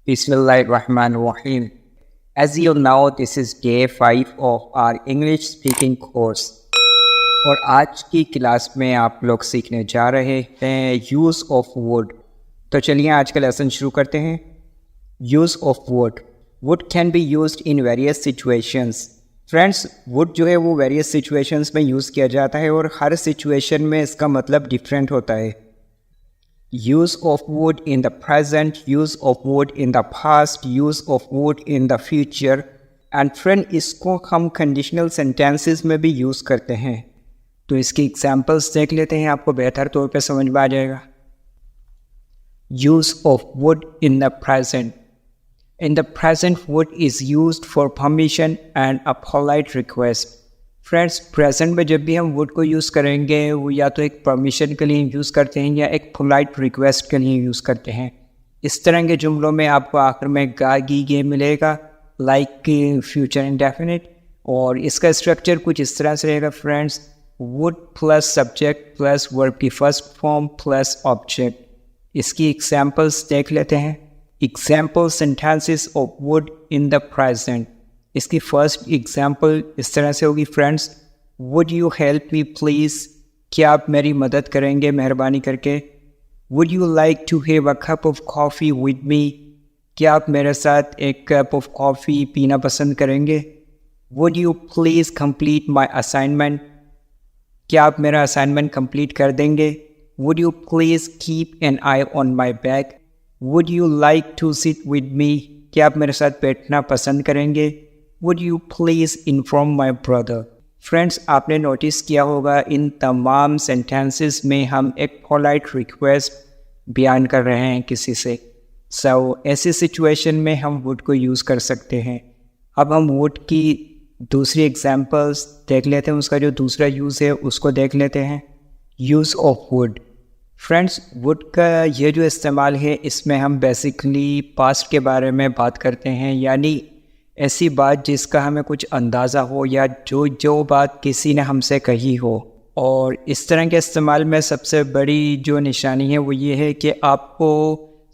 Bismillahirrahmanirrahim. As you know, this is day 5 of our English speaking course. और आज की class में आप लोग सीखने जा रहे हैं यूज़ ऑफ वुड। तो चलिए आज का लेसन शुरू करते हैं। Use of would. Would can be used in various situations. Friends, would जो है वो वेरियस सिचुएशंस में यूज़ किया जाता है और हर सिचुएशन में इसका मतलब डिफरेंट होता है। Use of wood in the present, use of wood in the past, use of wood in the future and friend इसको हम conditional sentences में भी यूज़ करते हैं। तो इसकी एग्जाम्पल्स देख लेते हैं, आपको बेहतर तौर पे समझ में आ जाएगा। Use of wood in the present. In the present, wood is used for permission and a polite request. Friends, present में जब भी हम वुड को यूज़ करेंगे वो या तो एक परमिशन के लिए यूज़ करते हैं या एक पोलाइट रिक्वेस्ट के लिए यूज़ करते हैं। इस तरह के जुमलों में आपको आखिर में गे मिलेगा, लाइक फ्यूचर इंडेफिनिट। और इसका स्ट्रक्चर कुछ इस तरह से रहेगा friends, would plus subject plus verb की फर्स्ट फॉर्म प्लस ऑब्जेक्ट। इसकी एग्जाम्पल्स देख लेते हैं। Example sentences of would in the present. इसकी फर्स्ट एग्जाम्पल इस तरह से होगी friends, would you help me please, क्या आप मेरी मदद करेंगे मेहरबानी करके। Would you like to have a cup of coffee with me, क्या आप मेरे साथ एक कप ऑफ कॉफ़ी पीना पसंद करेंगे। Would you please complete my assignment, क्या आप मेरा असाइनमेंट कंप्लीट कर देंगे। Would you please keep an eye on my back. Would you like to sit with me, क्या आप मेरे साथ बैठना पसंद करेंगे। Would you please inform my brother? Friends, आपने नोटिस किया होगा इन तमाम सेंटेंसेस में हम एक पोलाइट रिक्वेस्ट बयान कर रहे हैं किसी से। ऐसी सिचुएशन में हम वुड को यूज़ कर सकते हैं। अब हम वुड की दूसरी एग्जांपल्स देख लेते हैं, उसका जो दूसरा यूज़ है उसको देख लेते हैं। Use of would. Friends, would का ये जो इस्तेमाल है इसमें हम बेसिकली पास्ट के बारे में बात करते हैं, यानी ऐसी बात जिसका हमें कुछ अंदाज़ा हो या जो बात किसी ने हमसे कही हो। और इस तरह के इस्तेमाल में सबसे बड़ी जो निशानी है वो ये है कि आपको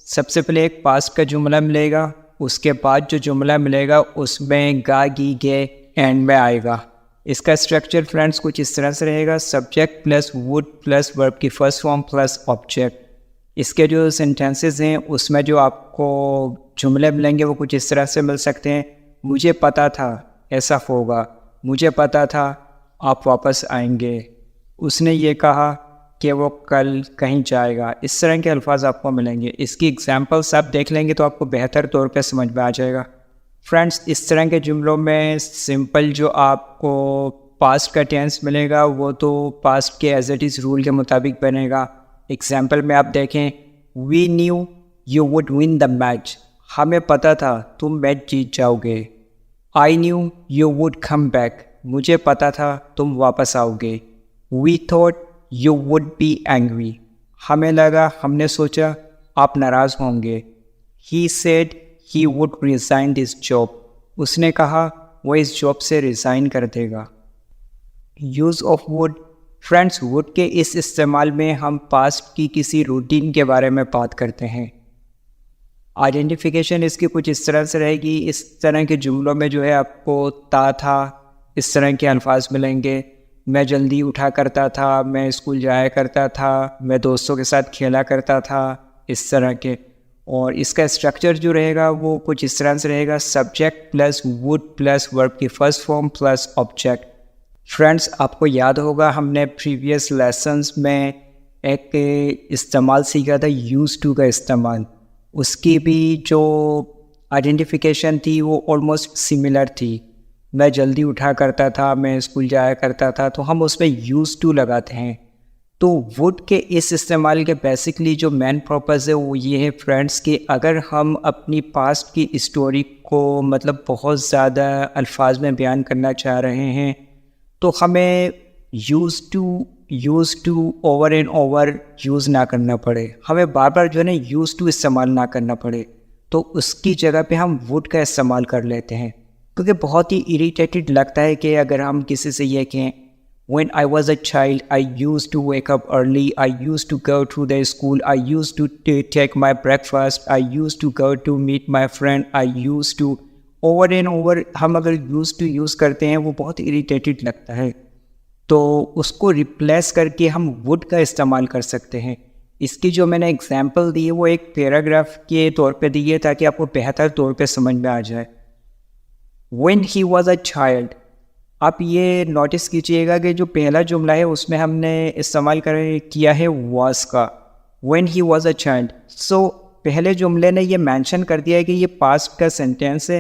सबसे पहले एक पास्ट का जुमला मिलेगा, उसके बाद जो जुमला मिलेगा उसमें गे एंड में आएगा। इसका स्ट्रक्चर फ्रेंड्स कुछ इस तरह से रहेगा, subject plus would plus verb की फर्स्ट फॉर्म प्लस ऑब्जेक्ट। इसके जो सेंटेंसेस हैं उसमें जो आपको जुमले मिलेंगे वो कुछ इस तरह से मिल सकते हैं, मुझे पता था ऐसा होगा, मुझे पता था आप वापस आएंगे, उसने ये कहा कि वो कल कहीं जाएगा। इस तरह के अल्फाज आपको मिलेंगे। इसकी एग्जांपल्स आप देख लेंगे तो आपको बेहतर तौर पे समझ में आ जाएगा। फ्रेंड्स, इस तरह के जुमलों में सिंपल जो आपको पास्ट का टेंस मिलेगा वो तो पास्ट के एज इट इज़ रूल के मुताबिक बनेगा। एग्जाम्पल में आप देखें, we knew you would win the match, हमें पता था तुम मैच जीत जाओगे। I knew you would come back, मुझे पता था तुम वापस आओगे। We thought you would be angry, हमें लगा, हमने सोचा आप नाराज़ होंगे। He said he would resign this job, उसने कहा वो इस जॉब से रिज़ाइन कर देगा। Use of would. Friends, would के इस इस्तेमाल में हम पास्ट की किसी रूटीन के बारे में बात करते हैं। आइडेंटिफिकेशन इसकी कुछ इस तरह से रहेगी, इस तरह के जुमलों में जो है आपको ता था इस तरह के अल्फाज मिलेंगे। मैं जल्दी उठा करता था, मैं स्कूल जाया करता था, मैं दोस्तों के साथ खेला करता था, इस तरह के। और इसका स्ट्रक्चर जो रहेगा वो कुछ इस तरह से रहेगा, subject plus would plus verb की first form plus object. Friends, आपको याद होगा हमने प्रीवियस लेसन्स में एक इस्तेमाल सीखा था, यूज़ टू का इस्तेमाल। उसकी भी जो आइडेंटिफिकेशन थी वो ऑलमोस्ट सिमिलर थी। मैं जल्दी उठा करता था, मैं स्कूल जाया करता था, तो हम उसमें यूज़ टू लगाते हैं। तो वुड के इस इस्तेमाल के बेसिकली जो मेन पर्पज़ है वो ये है फ्रेंड्स कि अगर हम अपनी पास्ट की स्टोरी को मतलब बहुत ज़्यादा अल्फाज में बयान करना चाह रहे हैं तो हमें use to over and over use ना करना पड़े, हमें बार बार जो है ना यूज़ टू इस्तेमाल ना करना पड़े। तो उसकी जगह पे हम वुड का इस्तेमाल कर लेते हैं, क्योंकि बहुत ही इरिटेटेड लगता है कि अगर हम किसी से ये कहें When I was a child, I used to wake up early. I used to go to the school. I used to take my breakfast. I used to go to meet my friend. I used to over and over. हम अगर used to use करते हैं वो बहुत irritated लगता है, तो उसको रिप्लेस करके हम would का इस्तेमाल कर सकते हैं। इसकी जो मैंने एग्जाम्पल दी है वो एक पैराग्राफ के तौर पे दी है ताकि आपको बेहतर तौर पे समझ में आ जाए। When he was a child, आप ये नोटिस कीजिएगा कि जो पहला जुमला है उसमें हमने इस्तेमाल किया है was का, when he was a child। सो पहले जुमले ने ये मेंशन कर दिया है कि ये पास्ट का सेंटेंस है।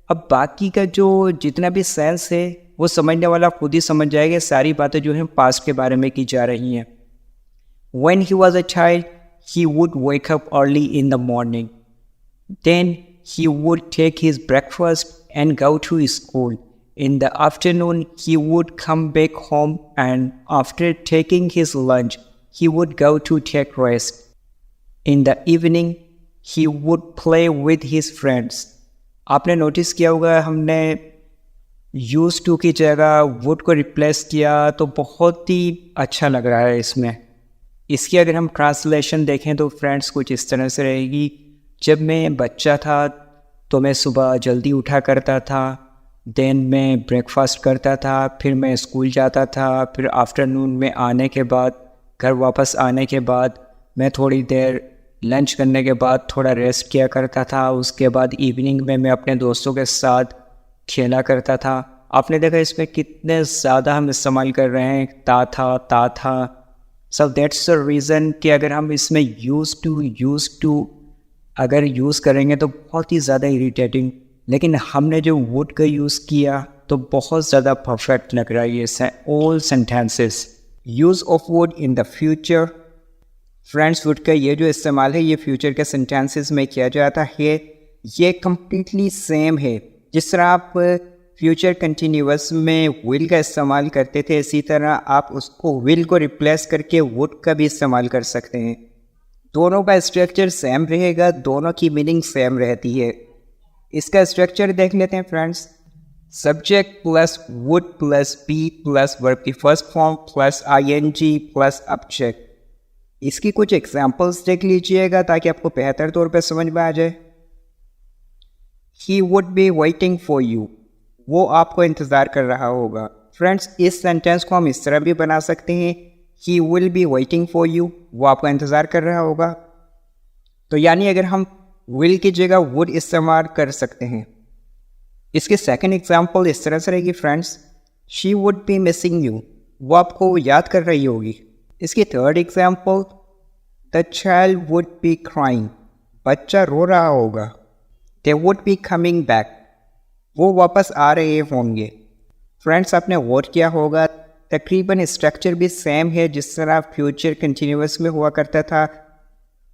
अब बाकी का जो जितना भी सेंस है वो समझने वाला खुद ही समझ जाएगा, सारी बातें जो हैं पास्ट के बारे में की जा रही हैं। When he was a child, he would wake up early in the morning. Then he would take his breakfast and go to school. In the afternoon, he would come back home, and after taking his lunch, he would go to take rest. In the evening, he would play with his friends. आपने notice किया होगा हमने used to की जगह would को replace किया, तो बहुत ही अच्छा लग रहा है इसमें। इसकी अगर हम ट्रांसलेशन देखें तो फ्रेंड्स कुछ इस तरह से रहेगी। जब मैं बच्चा था तो मैं सुबह जल्दी उठा करता था, देन मैं ब्रेकफास्ट करता था, फिर मैं स्कूल जाता था, फिर आफ्टरनून में आने के बाद घर वापस आने के बाद मैं थोड़ी देर लंच करने के बाद थोड़ा रेस्ट किया करता था। उसके बाद इवनिंग में मैं अपने दोस्तों के साथ खेला करता था। आपने देखा इसमें कितने ज़्यादा हम इस्तेमाल कर रहे हैं ता था। सो दैट्स द रीज़न कि अगर हम इसमें यूज़ टू अगर यूज़ करेंगे तो बहुत ही ज़्यादा इरिटेटिंग, लेकिन हमने जो वुड का यूज़ किया तो बहुत ज़्यादा परफेक्ट लग रहा है ये all sentences. Use of would in the future. Friends would का ये जो इस्तेमाल है ये फ्यूचर के सेंटेंसेस में किया जाता है। ये कम्प्लीटली सेम है जिस तरह आप फ्यूचर कंटिन्यूअस में विल का इस्तेमाल करते थे, इसी तरह आप उसको विल को रिप्लेस करके वुड का भी इस्तेमाल कर सकते हैं। दोनों का स्ट्रक्चर सेम रहेगा, दोनों की मीनिंग सेम रहती है। इसका स्ट्रक्चर देख लेते हैं friends. Subject plus would plus be plus verb की first form plus ING plus object. इसकी कुछ एग्जांपल्स देख लीजिएगा ताकि आपको बेहतर तौर पे समझ में आ जाए। He would be waiting for you, वो आपको इंतज़ार कर रहा होगा। फ्रेंड्स इस सेंटेंस को हम इस तरह भी बना सकते हैं, He will be waiting for you, वो आपका इंतज़ार कर रहा होगा। तो यानी अगर हम will की जगह would इस्तेमाल कर सकते हैं। इसकी सेकंड एग्जांपल इस तरह से रहेगी friends, She would be missing you, वो आपको याद कर रही होगी। इसकी third example, The child would be crying, बच्चा रो रहा होगा। They would be coming back, वो वापस आ रहे होंगे। फ्रेंड्स आपने वोट किया होगा, तकरीबन स्ट्रक्चर भी सेम है जिस तरह फ्यूचर कंटिन्यूअस में हुआ करता था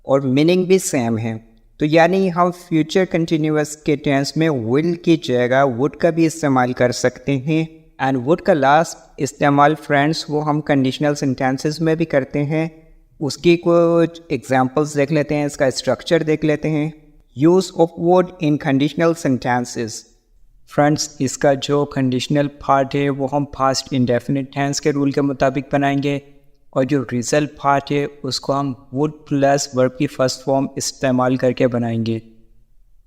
और मीनिंग भी सेम है। तो यानी हम फ्यूचर कंटिन्यूअस के टेंस में विल की जगह वुड का भी इस्तेमाल कर सकते हैं। एंड वुड का लास्ट इस्तेमाल फ्रेंड्स वो हम कंडीशनल सेंटेंसेस में भी करते हैं। उसकी कुछ एग्जांपल्स देख लेते हैं, इसका स्ट्रक्चर देख लेते हैं। Use of would in conditional sentences. Friends इसका जो कंडीशनल पार्ट है वो हम पास्ट इंडेफिनिट टेंस के रूल के मुताबिक बनाएंगे और जो रिजल्ट पार्ट है उसको हम वुड प्लस वर्ब की फर्स्ट फॉर्म इस्तेमाल करके बनाएंगे।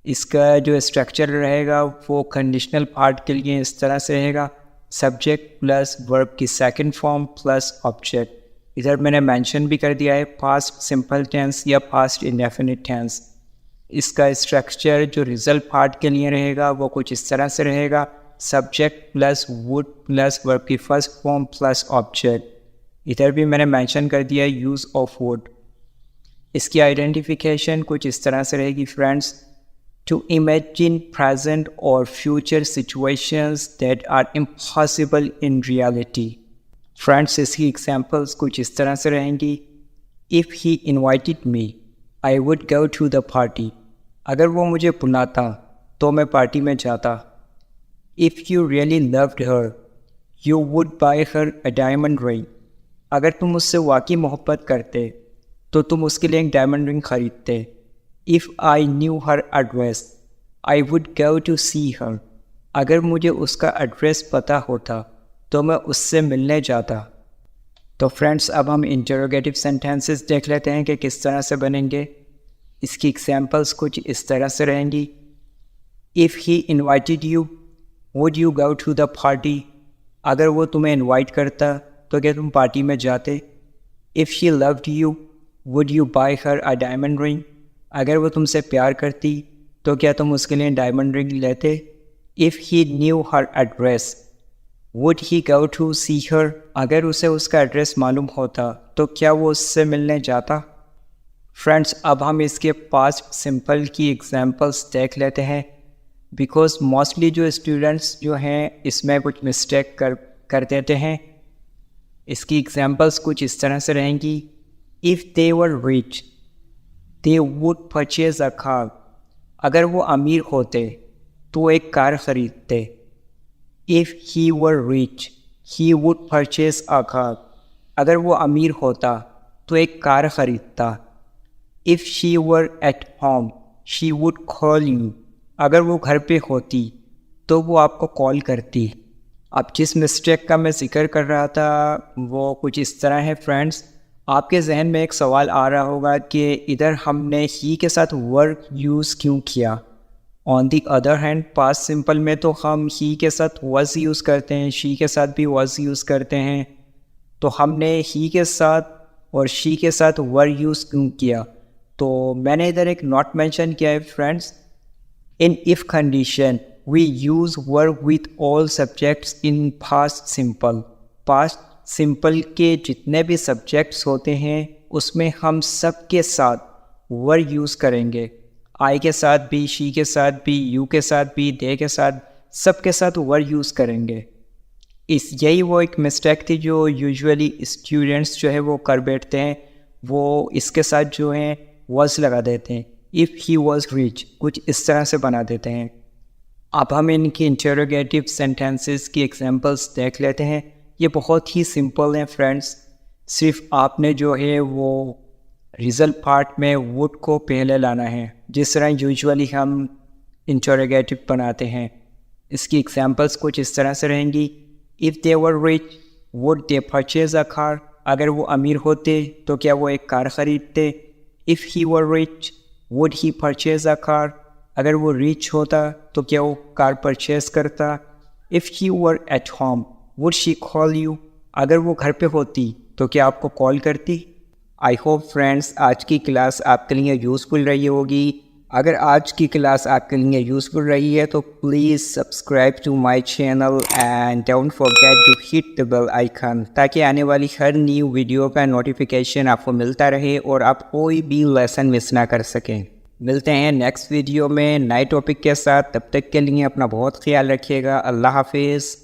इसका जो स्ट्रक्चर रहेगा वो कंडीशनल पार्ट के लिए इस तरह से रहेगा, सब्जेक्ट प्लस वर्ब की सेकंड फॉर्म प्लस ऑब्जेक्ट। इधर मैंने मेंशन भी कर दिया है पास्ट सिंपल टेंस या पास्ट इंडेफिनिट टेंस। इसका स्ट्रक्चर जो रिजल्ट पार्ट के लिए रहेगा वो कुछ इस तरह से रहेगा, subject plus would plus verb की फर्स्ट फॉर्म प्लस ऑब्जेक्ट। इधर भी मैंने मेंशन कर दिया है यूज़ ऑफ वुड। इसकी आइडेंटिफिकेशन कुछ इस तरह से रहेगी फ्रेंड्स, टू इमेजिन प्रेजेंट और future situations that are impossible in reality. Friends इसकी एग्जांपल्स कुछ इस तरह से रहेंगी, if he invited me I would go to the party, अगर वो मुझे बुलाता तो मैं पार्टी में जाता। If you really loved her you would buy her a diamond ring, अगर तुम उससे वाकई मोहब्बत करते तो तुम उसके लिए एक डायमंड रिंग खरीदते। If I knew her address I would go to see her, अगर मुझे उसका एड्रेस पता होता तो मैं उससे मिलने जाता। तो फ्रेंड्स अब हम इंटरोगेटिव सेंटेंसेस देख लेते हैं कि किस तरह से बनेंगे। इसकी एग्जांपल्स कुछ इस तरह से रहेंगी। If he invited you would you go to the party, अगर वो तुम्हें इनवाइट करता तो क्या तुम पार्टी में जाते। If she loved you would you bye her a diamond ring, अगर वो तुमसे प्यार करती तो क्या तुम उसके लिए डायमंड रिंग लेते। If he knew her address would he go to see her, अगर उसे उसका एड्रेस मालूम होता तो क्या वो उससे मिलने जाता। फ्रेंड्स अब हम इसके पास्ट सिंपल की एग्जांपल्स देख लेते हैं, बिकॉज मोस्टली जो स्टूडेंट्स जो हैं इसमें कुछ मिस्टेक कर देते हैं। इसकी एग्जांपल्स कुछ इस तरह से रहेंगी। If they were rich they would purchase a car, अगर वो अमीर होते तो एक कार ख़रीदते। If he were rich he would purchase a car, अगर वो अमीर होता तो एक कार ख़रीदता। If she were at home she would call you, अगर वो घर पे होती तो वो आपको कॉल करती। अब जिस मिस्टेक का मैं जिक्र कर रहा था वो कुछ इस तरह है। फ्रेंड्स आपके जहन में एक सवाल आ रहा होगा कि इधर हमने ही के साथ वर्क यूज़ क्यों किया। On the other hand past simple में तो हम ही के साथ वॉज यूज़ करते हैं, शी के साथ भी वॉज यूज़ करते हैं, तो हमने ही के साथ और शी के साथ वर यूज़ क्यों किया। तो मैंने इधर एक नोट मेंशन किया है friends. In if condition we use verb with all subjects in past simple. Past simple के जितने भी सब्जेक्ट्स होते हैं उसमें हम सब के साथ वर्ब यूज़ करेंगे। आई के साथ भी, शी के साथ भी, यू के साथ भी, दे के साथ, सब के साथ वर्ब यूज़ करेंगे। यही वो एक मिस्टेक थी जो यूजुअली स्टूडेंट्स जो है वो कर बैठते हैं, वो इसके साथ जो है वॉज लगा देते हैं। इफ़ ही वॉज रिच कुछ इस तरह से बना देते हैं। अब हम इनकी इंटरोगेटिव सेंटेंसेस की एग्जांपल्स देख लेते हैं। ये बहुत ही सिंपल हैं फ्रेंड्स, सिर्फ आपने जो है वो रिजल्ट पार्ट में वुड को पहले लाना है, जिस तरह यूजुअली हम इंटरोगेटिव बनाते हैं। इसकी एग्जांपल्स कुछ इस तरह से रहेंगी। If they were rich would they purchase a car, अगर वो अमीर होते तो क्या वो एक कार ख़रीदते। If he were rich would he purchase a car, अगर वो रिच होता तो क्या वो कार परचेज करता। If he were at home would she call you, अगर वो घर पे होती तो क्या आपको कॉल करती। आई होप फ्रेंड्स आज की क्लास आपके लिए यूज़फुल रही होगी। अगर आज की क्लास आपके लिए यूज़फुल रही है तो please subscribe to my channel and don't forget to hit the bell icon, ताकि आने वाली हर न्यू वीडियो का नोटिफिकेशन आपको मिलता रहे और आप कोई भी लेसन मिस ना कर सकें। मिलते हैं नेक्स्ट वीडियो में नए टॉपिक के साथ, तब तक के लिए अपना बहुत ख्याल रखिएगा। अल्लाह हाफिज़।